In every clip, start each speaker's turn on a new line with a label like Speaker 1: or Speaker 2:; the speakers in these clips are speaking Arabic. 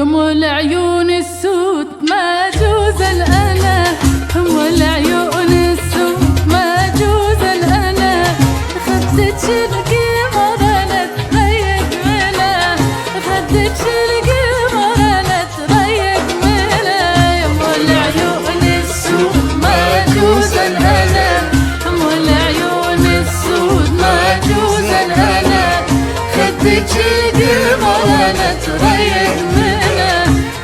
Speaker 1: مول عيون السود ما جوز الأنا، مول عيون السود ما جوز الأنا، خدت القمر لا تريق منه، خدت القمر لا تريق منه، مول عيون السود ما جوز الأنا، مول عيون السود ما جوز الأنا، خدت القمر لا تريق منه،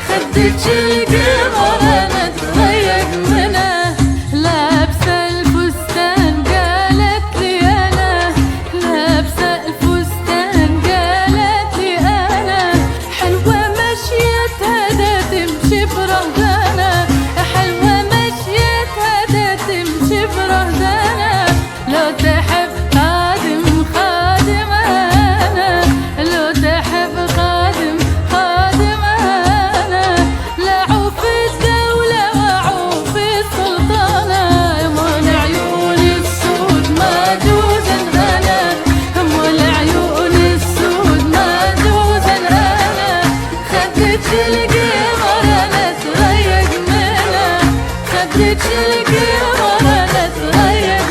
Speaker 1: خدت القمر لا تريق منه، لابسه الفستان قالت لي انا، لابسه الفستان قالت لي انا، حلوه مشيتها دا تمشي برهدانه، حلوه مشيتها دا تمشي برهدانه، لو تحب خادم خادم انا، لو تحب خادم خادم انا، لعوف الدولة وعوف السلطانة، مول عيون السود ما جوز الأنا، مول عيون السود ما جوز الأنا، خدت القمر لا تريق منه، خدت القمر لا تريق